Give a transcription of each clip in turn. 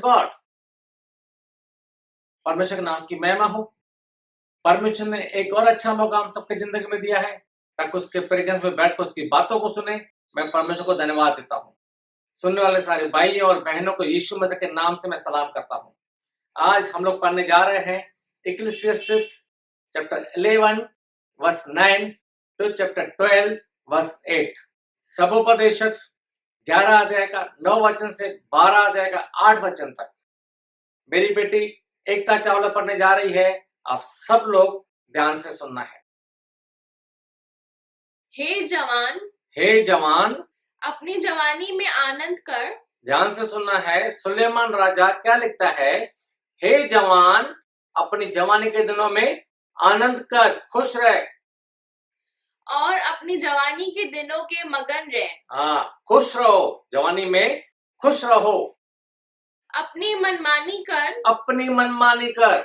God. परमेश्वर के नाम की महिमा हो। परमेश्वर ने एक और अच्छा मौका हम सबके जिंदगी में दिया है ताकि उसके प्रेजेंस में बैठ कर उसकी बातों को सुने। मैं परमेश्वर को धन्यवाद देता हूँ। सुनने वाले सारे भाइयों और बहनों को यीशु मसीह के नाम से मैं सलाम करता हूँ। आज हम लोग पढ़ने जा रहे हैं Ecclesiastes chapter 11 verse 9 to chapter 12 verse 8। सबोपदेशक 11 अध्याय का 9 वचन से 12 अध्याय का 8 वचन तक मेरी बेटी एकता चावला पढ़ने जा रही है। आप सब लोग ध्यान से सुनना है। हे जवान, हे जवान, अपनी जवानी में आनंद कर। ध्यान से सुनना है। सुलेमान राजा क्या लिखता है? हे जवान, अपनी जवानी के दिनों में आनंद कर, खुश रहे। और अपनी जवानी के दिनों के मगन रह। हाँ, खुश रहो, जवानी में खुश रहो। अपनी मनमानी कर, अपनी मनमानी कर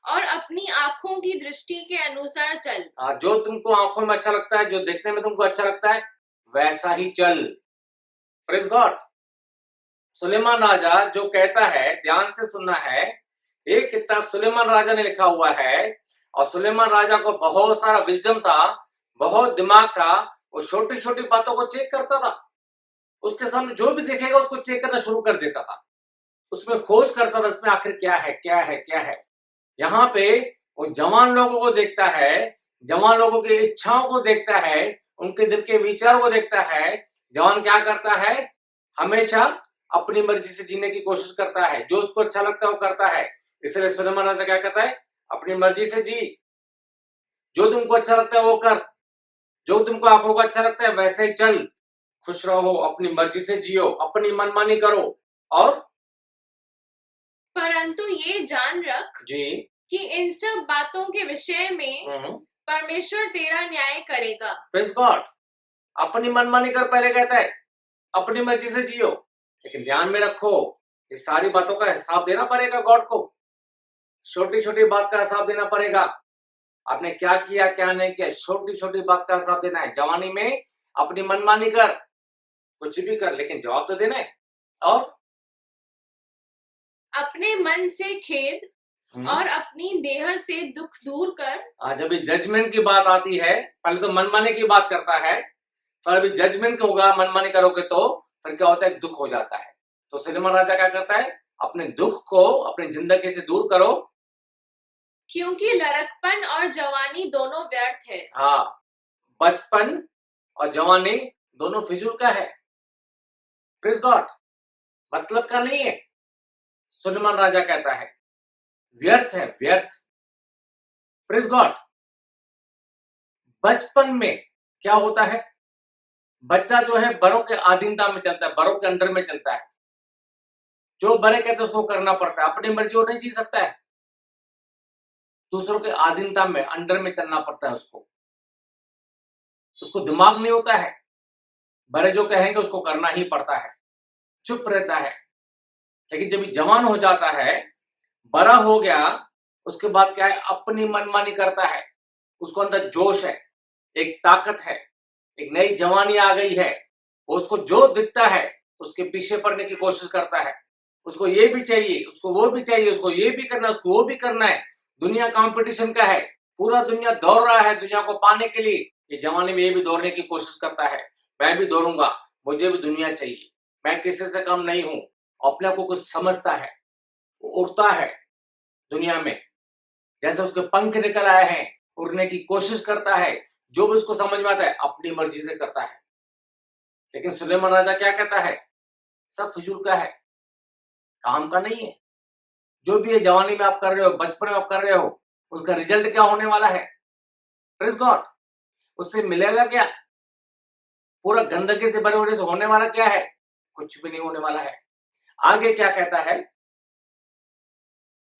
और अपनी आंखों की दृष्टि के अनुसार चल। जो तुमको आंखों में अच्छा लगता है, जो देखने में तुमको अच्छा लगता है, वैसा ही चल। Praise God. सुलेमान राजा जो कहता है, ध्यान से सुनना है। एक किताब सुलेमान राजा ने लिखा हुआ है और सुलेमान राजा को बहुत सारा विजडम था, बहुत दिमाग था। वो छोटी छोटी बातों को चेक करता था। उसके सामने जो भी देखेगा उसको चेक करना शुरू कर देता था। उसमें खोज करता था, इसमें आखिर क्या है, क्या है, क्या है। यहाँ पे वो जवान लोगों को देखता है, जवान लोगों की इच्छाओं को देखता है, उनके दिल के विचारों को देखता है। जवान क्या करता है? हमेशा अपनी मर्जी से जीने की कोशिश करता है। जो उसको अच्छा लगता है वो करता है। इसलिए सुलेमान राजा क्या कहता है? अपनी मर्जी से जी, जो तुमको अच्छा लगता है वो कर, जो तुमको आंखों को अच्छा लगता है वैसे ही चल, खुश रहो, अपनी मर्जी से जियो, अपनी मनमानी करो। और परंतु ये जान रख जी कि इन सब बातों के विषय में परमेश्वर तेरा न्याय करेगा। Praise God. अपनी मनमानी कर, पहले कहता है अपनी मर्जी से जियो, लेकिन ध्यान में रखो इस सारी बातों का हिसाब देना पड़ेगा गॉड को। छोटी छोटी बात का हिसाब देना पड़ेगा। आपने क्या किया, क्या नहीं किया, छोटी छोटी बात का हिसाब देना है। जवानी में अपनी मनमानी कर, कुछ भी कर, लेकिन जवाब तो देना है। और अपने मन से खेद और अपनी देह से दुख दूर कर। जब जजमेंट की बात आती है, पहले तो मनमानी की बात करता है, फिर अभी जजमेंट होगा, मनमानी करोगे तो फिर क्या होता है? दुख हो जाता है। तो सुलेमान राजा क्या करता है? अपने दुख को अपनी जिंदगी से दूर करो, क्योंकि लड़कपन और जवानी दोनों व्यर्थ है। हाँ, बचपन और जवानी दोनों फिजूल का है। प्रेज गॉड, मतलब का नहीं है। सुलेमान राजा कहता है व्यर्थ है, व्यर्थ। Praise God. बचपन में क्या होता है? बच्चा जो है बड़ों के अधीनता में चलता है, बड़ों के अंडर में चलता है। जो बड़े कहते हैं उसको करना पड़ता है, अपनी मर्जी वो नहीं जी सकता है। दूसरों के अधीनता में, अंडर में चलना पड़ता है उसको। उसको दिमाग नहीं होता है, बड़े जो कहेंगे उसको करना ही पड़ता है, चुप रहता है। लेकिन जब जवान हो जाता है, बड़ा हो गया, उसके बाद क्या है? अपनी मनमानी करता है। उसको अंदर जोश है, एक ताकत है, एक नई जवानी आ गई है। उसको जो दिखता है उसके पीछे पड़ने की कोशिश करता है। उसको ये भी चाहिए, उसको वो भी चाहिए, उसको ये भी करना है, उसको वो भी करना है। दुनिया कंपटीशन का है, पूरा दुनिया दौड़ रहा है दुनिया को पाने के लिए। ये जवानी में ये भी दौड़ने की कोशिश करता है, मैं भी दौड़ूंगा, मुझे भी दुनिया चाहिए, मैं किसी से कम नहीं हूं। अपने आप को कुछ समझता है, वो उड़ता है दुनिया में, जैसे उसके पंख निकल आए हैं, उड़ने की कोशिश करता है। जो भी उसको समझ में आता है अपनी मर्जी से करता है। लेकिन सुलेमान राजा क्या कहता है? सब फिजूल का है, काम का नहीं है। जो भी है जवानी में आप कर रहे हो, बचपन में आप कर रहे हो, उसका रिजल्ट क्या होने वाला है? Praise God. उससे मिलेगा क्या? पूरा गंदगी से भरे होने से होने वाला क्या है? कुछ भी नहीं होने वाला है। आगे क्या कहता है?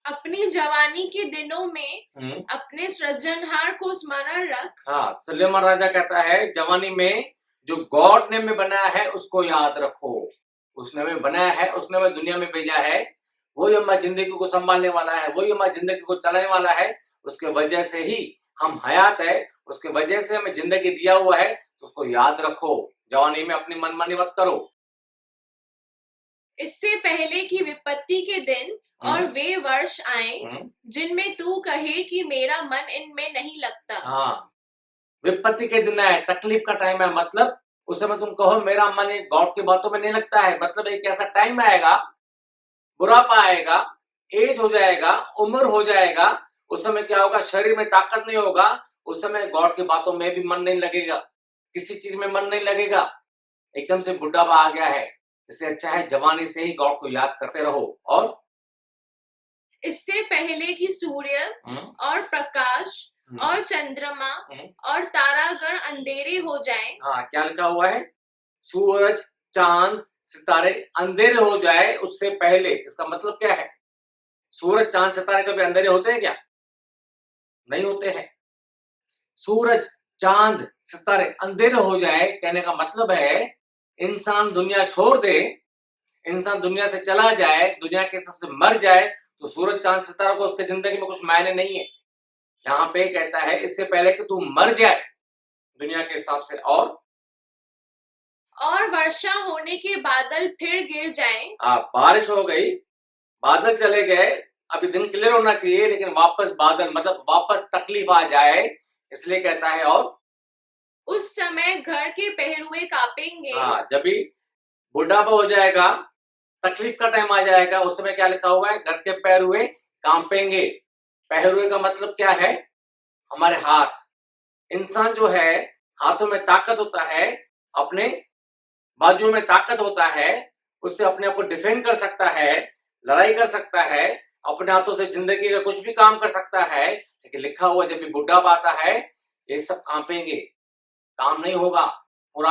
अपनी जवानी के दिनों में अपने सृजनहार को स्मरण रख। हाँ, सुलेमान राजा कहता है जवानी में जो गॉड ने में बनाया है उसको याद रखो। उसने में बनाया है, उसने में दुनिया में भेजा है, वही हमारी जिंदगी को संभालने वाला है, वही हमारी जिंदगी को चलाने वाला है। उसके वजह से ही हम हयात है, उसके वजह से हमें जिंदगी दिया हुआ है, तो उसको याद रखो। जवानी में अपनी मनमानी मत करो। इससे पहले कि विपत्ति के दिन और वे वर्ष आए जिनमें तू कहे कि मेरा मन इनमें नहीं लगता। हाँ, विपत्ति के दिन है, तकलीफ का टाइम है, मतलब उस समय तुम कहो मेरा मन गॉड की बातों में नहीं लगता है, मतलब एक ऐसा टाइम आएगा, बुढ़ापा आएगा, एज हो जाएगा, उम्र हो जाएगा, उस समय क्या होगा, शरीर में ताकत नहीं होगा, उस समय गॉड की बातों में भी मन नहीं लगेगा, किसी चीज में मन नहीं लगेगा, एकदम से बुढ़ापा आ गया है। इससे अच्छा है जवानी से ही गॉड को याद करते रहो। और इससे पहले कि सूर्य और प्रकाश और चंद्रमा और तारागण अंधेरे हो जाएं। हाँ, क्या लिखा हुआ है, सूरज चांद सितारे अंधेरे हो जाए उससे पहले। इसका मतलब क्या है, सूरज चांद सितारे कभी अंधेरे होते हैं क्या? नहीं होते हैं। सूरज चांद सितारे अंधेरे हो जाए कहने का मतलब है इंसान दुनिया छोड़ दे, इंसान दुनिया से चला जाए, दुनिया के सबसे मर जाए, तो सूरज चांद सितारों को उसके जिंदगी में कुछ मायने नहीं है। यहाँ पे कहता है इससे पहले कि तू मर जाए दुनिया के हिसाब से। और वर्षा होने के बादल फिर गिर जाएं। बारिश हो गई, बादल चले गए, अभी दिन क्लियर होना चाहिए, लेकिन वापस बादल, मतलब वापस तकलीफ आ जाए, इसलिए कहता है और उस समय घर के पहरुए कांपेंगे। जब भी बुढ़ापा हो जाएगा, तकलीफ का टाइम आ जाएगा, उस समय क्या लिखा हुआ है, घर के पहरुए कांपेंगे। पहरुए का मतलब क्या है, हमारे हाथ। इंसान जो है हाथों में ताकत होता है, अपने बाजुओं में ताकत होता है, उससे अपने आप को डिफेंड कर सकता है, लड़ाई कर सकता है, अपने हाथों से जिंदगी का कुछ भी काम कर सकता है। लेकिन लिखा हुआ जब भी बुढ़ापा आता है ये सब कांपेंगे, काम नहीं होगा, पूरा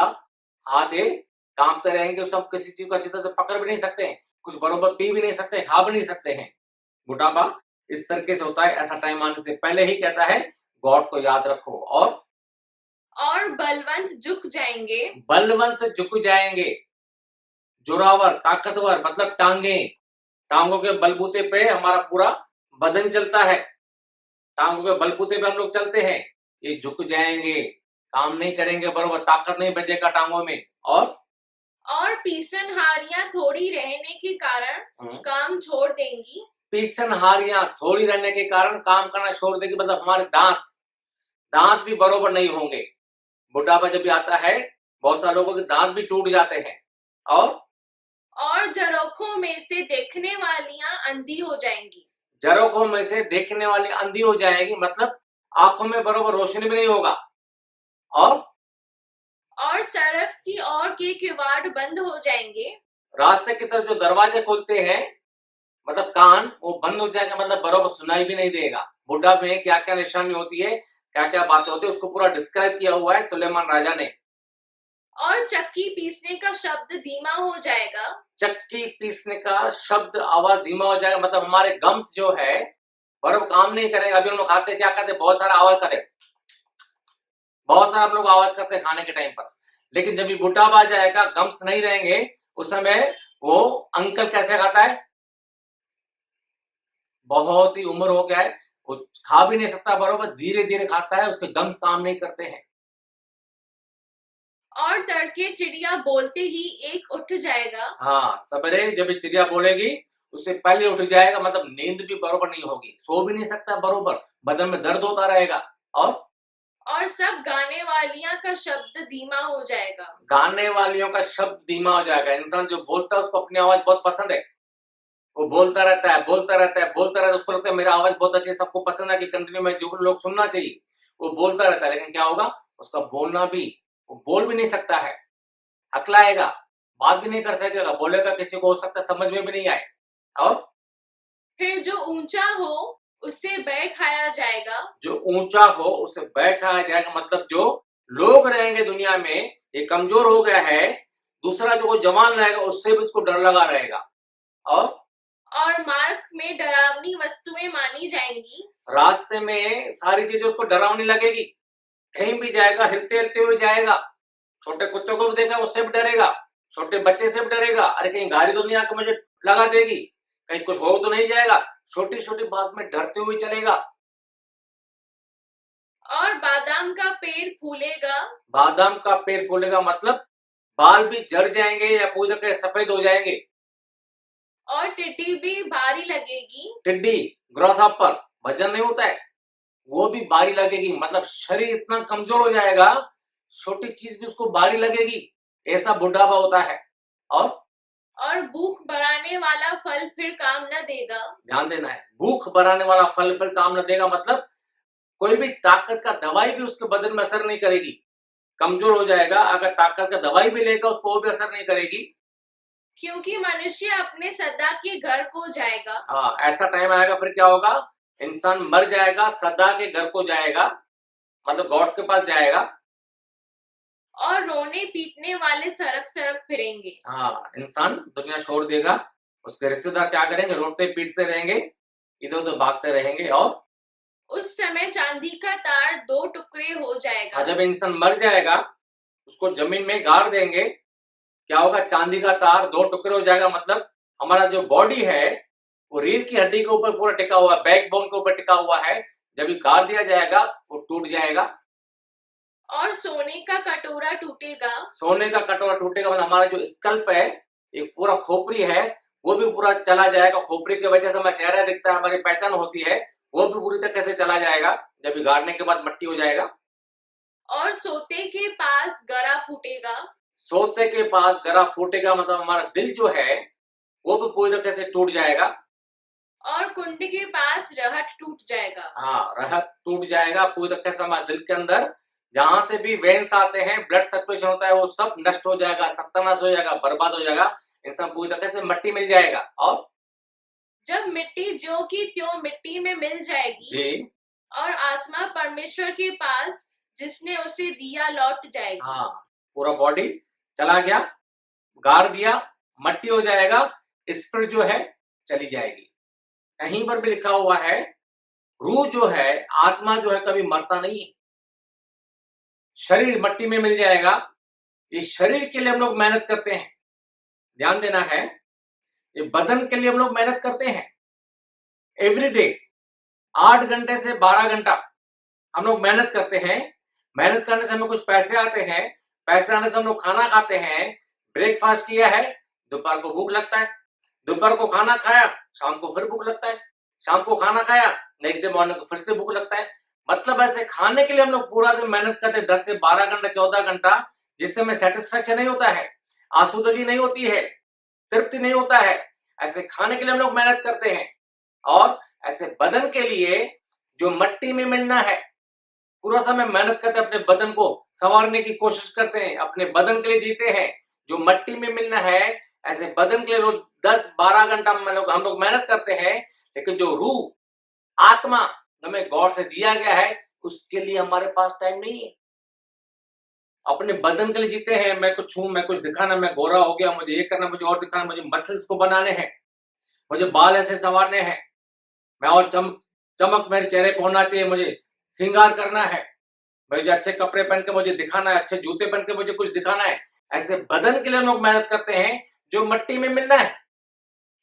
हाथ ये कांपते रहेंगे, सब किसी चीज को अच्छी तरह से पकड़ भी नहीं सकते हैं, कुछ बरोबर पी भी नहीं सकते, खा भी नहीं सकते हैं। बुढ़ापा इस तरीके से होता है। ऐसा टाइम आने से पहले ही कहता है गॉड को याद रखो। और बलवंत झुक जाएंगे। बलवंत झुक जाएंगे, जोरावर ताकतवर मतलब टांगे, टांगों के बलबूते पे हमारा पूरा बदन चलता है, टांगों के बलबूते पे हम लोग चलते हैं, ये झुक जाएंगे, काम नहीं करेंगे, बरोबर ताकत नहीं बचेगा टांगों में। और पीसनहारियां थोड़ी रहने के कारण काम छोड़ देंगी। पीसनहारियां थोड़ी रहने के कारण काम करना छोड़ देगी, मतलब हमारे दांत भी बरोबर नहीं होंगे। बुढ़ापा जब भी आता है बहुत सारे लोगों के दांत भी टूट जाते हैं। और झरोखों में से देखने वालियां अंधी हो जाएंगी। झरोखों में से देखने वाली अंधी हो जाएगी, मतलब आंखों में बरोबर रोशनी भी नहीं होगा। और सड़क की ओर के किवाड़ बंद हो जाएंगे। रास्ते की तरफ जो दरवाजे खुलते हैं, मतलब कान, वो बंद हो जाएगा, मतलब बरोबर सुनाई भी नहीं देगा। बुढ़ा में क्या क्या निशानी होती है, क्या क्या बातें होती है, उसको पूरा डिस्क्राइब किया हुआ है सुलेमान राजा ने। और चक्की पीसने का शब्द धीमा हो जाएगा। चक्की पीसने का शब्द आवाज धीमा हो जाएगा, मतलब हमारे गम्स जो है बरोबर काम नहीं करेंगे। अभी हम लोग खाते क्या करते, बहुत सारा आवाज करते, बहुत सारा हम लोग आवाज करते हैं खाने के टाइम पर, लेकिन जब भी बुढ़ापा आ जाएगा, गम्स नहीं रहेंगे, उस समय वो अंकल कैसे खाता है, बहुत ही उम्र हो गया है, वो खा भी नहीं सकता, बरोबर धीरे धीरे खाता है, उसके गम्स काम नहीं करते हैं। और तड़के चिड़िया बोलते ही एक उठ जाएगा। हाँ, सवेरे जब चिड़िया बोलेगी उससे पहले उठ जाएगा, मतलब नींद भी बरोबर नहीं होगी, सो भी नहीं सकता बरोबर, बदन में दर्द होता रहेगा। और सब गाने वालियां का शब्द धीमा हो जाएगा। गाने वालियों का शब्द धीमा हो जाएगा। इंसान जो बोलता है उसको अपनी आवाज बहुत पसंद है, वो बोलता रहता है, बोलता रहता है, बोलता रहता है, उसको लगता है मेरा आवाज बहुत अच्छी है, सबको पसंद है कि कंटिन्यू में जो लोग सुनना चाहिए, वो बोलता रहता है। लेकिन क्या होगा, उसका बोलना भी, वो बोल भी नहीं सकता है, हकलाएगा, बात भी नहीं कर सकेगा, बोलेगा किसी को हो सकता है समझ में भी नहीं आए। और फिर जो ऊंचा हो उससे बैग खाया जाएगा। जो ऊंचा हो उससे बैग खाया जाएगा, मतलब जो लोग रहेंगे दुनिया में, ये कमजोर हो गया है, दूसरा जो जवान रहेगा उससे भी उसको डर लगा रहेगा। और मार्ग में डरावनी वस्तुएं मानी जाएंगी। रास्ते में सारी चीजें उसको डरावनी लगेगी, कहीं भी जाएगा हिलते हिलते हुए जाएगा, छोटे कुत्ते को भी देखा उससे भी डरेगा, छोटे बच्चे से भी डरेगा, अरे कहीं गाड़ी तो नहीं आकर मुझे लगा देगी, कहीं कुछ हो तो नहीं जाएगा, छोटी छोटी बात में डरते हुए चलेगा। और बादाम का पेड़ फूलेगा। बादाम का पेड़ फूलेगा मतलब बाल भी झड़ जाएंगे या पूरी तरह सफेद हो जाएंगे, और टिड्डी भी भारी लगेगी। टिड्डी, ग्रॉसहॉपर, वजन नहीं होता है, वो भी भारी लगेगी, मतलब शरीर इतना कमजोर हो जाएगा, छोटी चीज भी उसको भारी लगेगी, ऐसा बुढ़ापा होता है। और भूख बढ़ाने वाला फल फिर काम न देगा। ध्यान देना है, भूख बढ़ाने वाला फल फिर काम न देगा, मतलब कोई भी ताकत का दवाई भी उसके बदन में असर नहीं करेगी, कमजोर हो जाएगा। अगर ताकत का दवाई भी लेगा उसको वो भी असर नहीं करेगी, क्योंकि मनुष्य अपने सदा के घर को जाएगा। हाँ, ऐसा टाइम आएगा फिर क्या होगा, इंसान मर जाएगा, सदा के घर को जाएगा, मतलब गॉड के पास जाएगा, और रोने पीटने वाले सड़क सड़क फिरेंगे। हाँ, इंसान दुनिया छोड़ देगा, उसके रिश्तेदार क्या करेंगे, रोते पीटते रहेंगे, इधर उधर भागते रहेंगे। और उस समय चांदी का तार दो टुकड़े हो जाएगा। जब इंसान मर जाएगा उसको जमीन में गाड़ देंगे, क्या होगा, चांदी का तार दो टुकड़े हो जाएगा, मतलब हमारा जो बॉडी है वो रीढ़ की हड्डी के ऊपर पूरा टिका हुआ है, बैकबोन के ऊपर टिका हुआ है, जब ये गाड़ दिया जाएगा वो टूट जाएगा। और सोने का कटोरा टूटेगा। सोने का कटोरा टूटेगा, मतलब हमारा जो स्कल्प है, एक पूरा खोपड़ी है, वो भी पूरा चला जाएगा, खोपड़ी की वजह से हमारा चेहरा दिखता है, हमारी पहचान होती है, वो भी पूरी तरह से चला जाएगा, जब ये गाड़ने के बाद मट्टी हो जाएगा। और सोते के पास गरा फूटेगा। सोते के पास गरा फूटेगा, मतलब हमारा दिल जो है वो भी पूरी तरह से टूट जाएगा। और कुंड के पास रहट टूट जाएगा। हाँ, रहत टूट जाएगा पूरी तरह से, हमारे दिल के अंदर जहां से भी वेन्स आते हैं, ब्लड सर्कुलेशन होता है, वो सब नष्ट हो जाएगा, सत्यानाश हो जाएगा, बर्बाद हो जाएगा, इंसान पूरी तरह से मट्टी मिल जाएगा। और जब मिट्टी जो की त्यों मिट्टी में मिल जाएगी जी, और आत्मा परमेश्वर के पास जिसने उसे दिया लौट जाएगी। हाँ, पूरा बॉडी चला गया, गाड़ दिया, मट्टी हो जाएगा, स्पिरिट जो है चली जाएगी। कहीं पर भी लिखा हुआ है रूह जो है, आत्मा जो है कभी मरता नहीं है, शरीर मट्टी में मिल जाएगा। ये शरीर के लिए हम लोग मेहनत करते हैं, ध्यान देना है, ये बदन के लिए हम लोग मेहनत करते हैं, एवरीडे 8 घंटे से 12 घंटा हम लोग मेहनत करते हैं, मेहनत करने से हमें कुछ पैसे आते हैं, पैसे आने से हम लोग खाना खाते हैं, ब्रेकफास्ट किया है, दोपहर को भूख लगता है, दोपहर को खाना खाया, शाम को फिर भूख लगता है, शाम को खाना खाया, नेक्स्ट डे मॉर्निंग को फिर से भूख लगता है, मतलब ऐसे खाने के लिए हम लोग पूरा दिन मेहनत करते हैं, 10 से 12 घंटा 14 घंटा, जिससे हमें सेटिस्फेक्शन नहीं होता है, आसूदगी नहीं होती है, तृप्ति नहीं होता है, ऐसे खाने के लिए हम लोग मेहनत करते हैं। और ऐसे बदन के लिए जो मट्टी में मिलना है, पूरा समय मेहनत करते हैं, अपने बदन को संवारने की कोशिश करते हैं, अपने बदन के लिए जीते हैं, जो मट्टी में मिलना है, ऐसे बदन के लिए रोज 10-12 घंटा हम लोग मेहनत करते हैं, लेकिन जो रूह आत्मा हमें गॉड से दिया गया है, उसके लिए हमारे पास टाइम नहीं है। अपने बदन के लिए जीते हैं, मैं कुछ हूं, मैं कुछ दिखाना, मैं गोरा हो गया, मुझे ये करना, मुझे और दिखाना, मुझे मसल्स को बनाने हैं, मुझे बाल ऐसे संवारने हैं, मैं और चमक मेरे चेहरे पे होना चाहिए, मुझे श्रृंगार करना है, मुझे अच्छे कपड़े पहन के मुझे दिखाना है, अच्छे जूते पहन के मुझे कुछ दिखाना है। ऐसे बदन के लिए हम लोग मेहनत करते हैं जो मट्टी में मिलना है,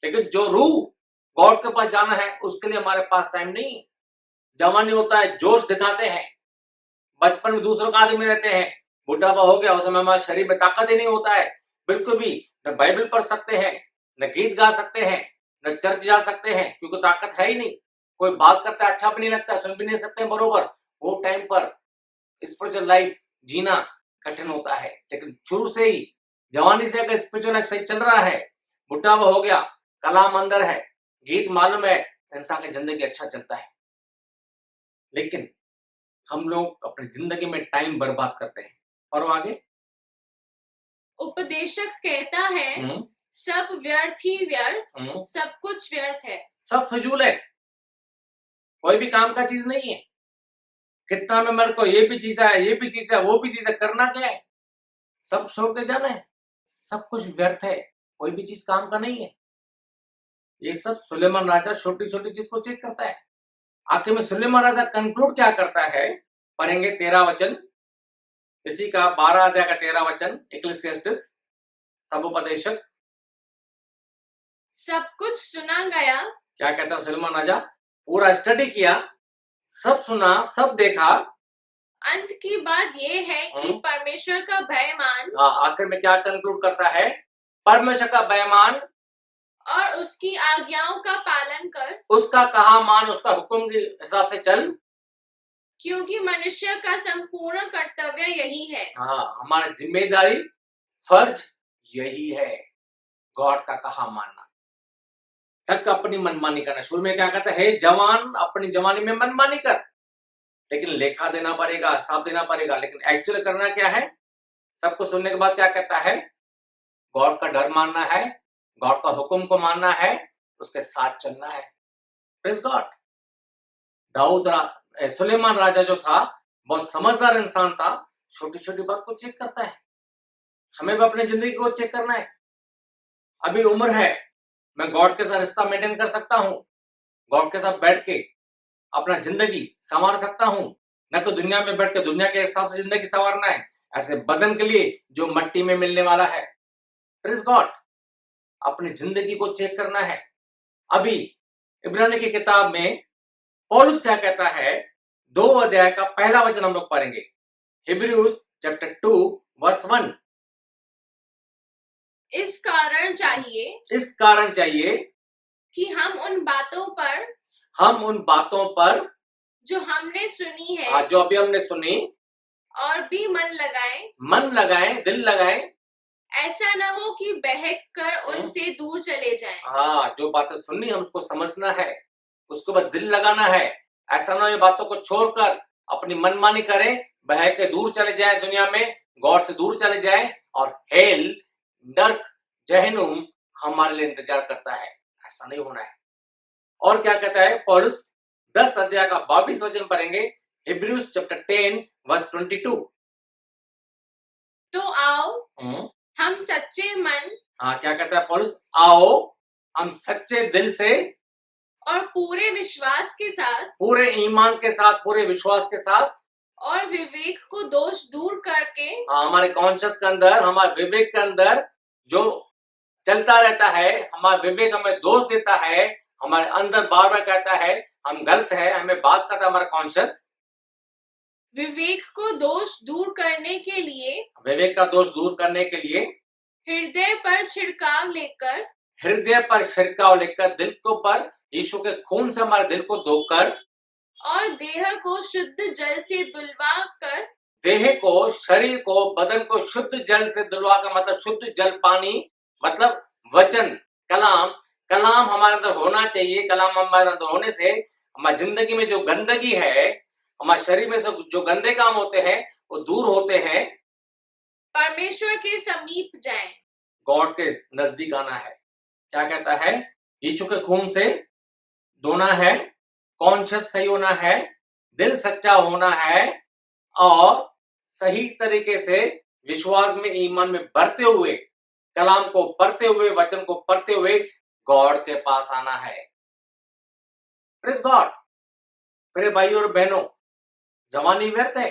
लेकिन जो रूह गॉड के पास जाना है उसके लिए हमारे पास टाइम नहीं है। जवानी होता है, जोश दिखाते हैं, बचपन में दूसरों का आदमी रहते हैं, बुढ़ापा हो गया, उस समय हमारे शरीर में ताकत ही नहीं होता है बिल्कुल भी, न बाइबल पढ़ सकते हैं, न गीत गा सकते हैं, न चर्च जा सकते हैं, क्योंकि ताकत है ही नहीं, कोई बात करता है अच्छा भी नहीं लगता, सुन भी नहीं सकते हैं बरोबर, वो टाइम पर स्पिरिचुअल लाइफ जीना कठिन होता है। लेकिन शुरू से ही जवानी से अगर स्पिरिचुअल लाइफ सही चल रहा है, बुढ़ापा हो गया, कलाम अंदर है, गीत मालूम है, इंसान की जिंदगी अच्छा चलता है। लेकिन हम लोग अपनी जिंदगी में टाइम बर्बाद करते हैं। और आगे उपदेशक कहता है सब व्यर्थ ही व्यर्थ, सब कुछ व्यर्थ है, सब फिजूल है, कोई भी काम का चीज नहीं है। कितना में मेरे को ये भी चीज है, ये भी चीज है, वो भी चीज है, करना क्या है, सब छोड़ के जाना है, सब कुछ व्यर्थ है, कोई भी चीज काम का नहीं है। ये सब सुलेमान राजा छोटी छोटी चीज को चेक करता है। आखिर में सुलेमान राजा कंक्लूड क्या करता है, पढ़ेंगे 13 वचन, इसी का 12 अध्याय का 13 वचन, इक्लेसियास्टिस समुपदेशक। सब कुछ सुना गया, क्या कहता है सुलेमान राजा, पूरा स्टडी किया, सब सुना, सब देखा, अंत की बात ये है कि परमेश्वर का भय मान, आखिर में क्या कंक्लूड करता है, परमेश्वर का भय मान और उसकी आज्ञाओं का पालन कर, उसका कहा मान, उसका हुक्म के हिसाब से चल। क्योंकि मनुष्य का संपूर्ण कर्तव्य यही है। हाँ, हमारा जिम्मेदारी, फर्ज यही है, गॉड का कहा मानना, तक अपनी मनमानी करना। शुरू में क्या कहता है, जवान अपनी जवानी में मनमानी कर, लेकिन लेखा देना पड़ेगा, हिसाब देना पड़ेगा। लेकिन एक्चुअली करना क्या है, सब कुछ सुनने के बाद क्या कहता है, गॉड का डर मानना है, गॉड का हुक्म को मानना है, उसके साथ चलना है। Praise God. सुलेमान राजा जो था, बहुत समझदार इंसान था, छोटी छोटी बात को चेक करता है। हमें भी अपनी जिंदगी को चेक करना है। अभी उम्र है, मैं गॉड के साथ रिश्ता मेंटेन कर सकता हूं, गॉड के साथ बैठ के अपना जिंदगी संवार सकता हूं, न तो दुनिया में बैठ के दुनिया के हिसाब से जिंदगी संवारना है, ऐसे बदन के लिए जो मिट्टी में मिलने वाला है। Praise God. अपनी जिंदगी को चेक करना है। अभी इब्रानी की किताब में पौलुस क्या कहता है, 2 अध्याय का पहला वचन हम लोग पढ़ेंगे, हिब्रूज चैप्टर 2 वर्स 1। इस कारण चाहिए कि हम उन बातों पर जो हमने सुनी है, जो अभी हमने सुनी, और भी मन लगाएं, दिल लगाएं, ऐसा न हो कि बहक कर उनसे दूर चले जाएं। हाँ, जो बातें सुननी है उसको समझना है, उसके बाद दिल लगाना है। ऐसा ना ये बातों को छोड़कर अपनी मनमानी करें, बह के दूर चले जाए, दुनिया में गॉड से दूर चले जाए, और हेल, नर्क, जहन्नुम हमारे लिए इंतजार करता है। ऐसा नहीं होना है। और क्या कहता है पौलुस, 10 अध्याय का 22 वचन पढ़ेंगे, हिब्रूज चैप्टर 10 वर्स 22। तो आओ हम सच्चे मन, हाँ, क्या कहता है पौलुस, आओ हम सच्चे दिल से और पूरे विश्वास के साथ, पूरे ईमान के साथ, पूरे विश्वास के साथ, और विवेक को दोष दूर करके, हमारे कॉन्शियस के अंदर, हमारे विवेक के अंदर जो चलता रहता है, हमारा विवेक हमें दोष देता है, हमारे अंदर बार बार कहता है हम गलत है, हमें बात करता है हमारा कॉन्शियस, विवेक को दोष दूर करने के लिए, विवेक का दोष दूर करने के लिए हृदय पर छिड़काव लेकर, दिल को पर यीशु के खून से हमारे दिल को धोकर, और देह को शुद्ध जल से धुलवा कर, देह को, शरीर को, बदन को शुद्ध जल से धुलवा कर, मतलब शुद्ध जल, पानी, मतलब वचन, कलाम हमारे अंदर होना चाहिए। कलाम हमारे अंदर होने से हमारी जिंदगी में जो गंदगी है, हमारे शरीर में से जो गंदे काम होते हैं वो दूर होते हैं, परमेश्वर के समीप जाएं, गॉड के नजदीक आना है। क्या कहता है, यीशु के खून से धोना है, कॉन्शियस सही होना है, दिल सच्चा होना है, और सही तरीके से विश्वास में, ईमान में बढ़ते हुए, कलाम को पढ़ते हुए, वचन को पढ़ते हुए गॉड के पास आना है। Praise God. मेरे भाई और बहनों, जवानी व्यर्थ है,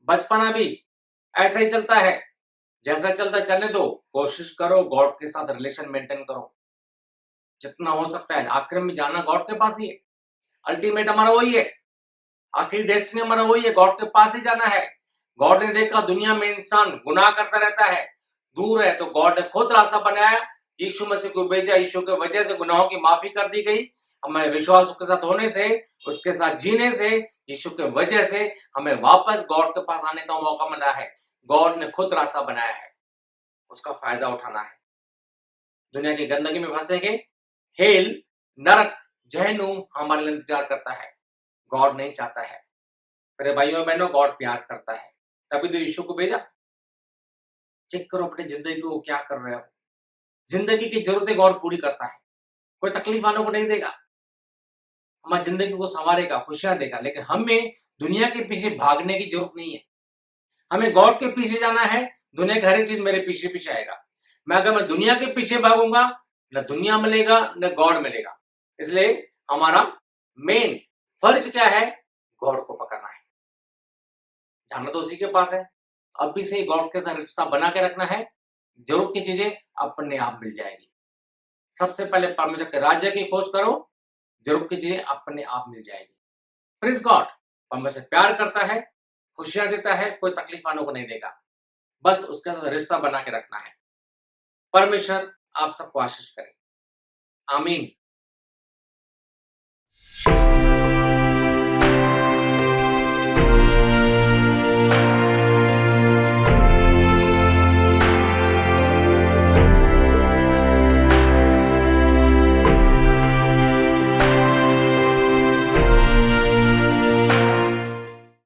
बचपना भी ऐसा ही चलता है, जैसा चलता चलने दो। कोशिश करो गॉड के साथ रिलेशन मेंटेन करो जितना हो सकता है। आखिर में जाना गॉड के पास ही है, अल्टीमेट हमारा वही है, आखिरी डेस्टिनी हमारा वही है, गॉड के पास ही जाना है। गॉड ने देखा दुनिया में इंसान गुनाह करता रहता है, दूर है, तो गॉड ने खुद रास्ता बनाया, यीशु मसीह को भेजा। यीशु के वजह से गुनाहों की माफी कर दी गई, हमारे विश्वास उसके साथ होने से, उसके साथ जीने से, यीशु के वजह से हमें वापस गॉड के पास आने का मौका मिला है। गॉड ने खुद रास्ता बनाया है, उसका फायदा उठाना है। दुनिया की गंदगी में फंसेंगे, हेल, नरक, जहन्नुम हमारे लिए इंतजार करता है। गॉड नहीं चाहता है। मेरे भाइयों बहनों, गॉड प्यार करता है, तभी तो यीशु को भेजा। चेक करो अपनी जिंदगी को, क्या कर रहे हो। जिंदगी की जरूरतें गॉड पूरी करता है, कोई तकलीफ आने को नहीं देगा, हमारी जिंदगी को संवारेगा, खुशियां देगा। लेकिन हमें दुनिया के पीछे भागने की जरूरत नहीं है, हमें गॉड के पीछे जाना है। दुनिया की हर एक चीज मेरे पीछे पीछे आएगा। अगर मैं दुनिया के पीछे भागूंगा, न दुनिया मिलेगा न गॉड मिलेगा। इसलिए हमारा मेन फर्ज क्या है, गॉड को पकड़ना है। जाना तो उसी के पास है, अभी से गॉड के साथ रिश्ता बना के रखना है, जरूरत की चीजें अपने आप मिल जाएगी। सबसे पहले परमेश्वर के राज्य की खोज करो, जरूरत की चीजें अपने आप मिल जाएगी। Praise God. परमेश्वर प्यार करता है, खुशियां देता है, कोई तकलीफ आने को नहीं देगा, बस उसके साथ रिश्ता बना के रखना है। परमेश्वर आप सबको आशीष करें। आमीन।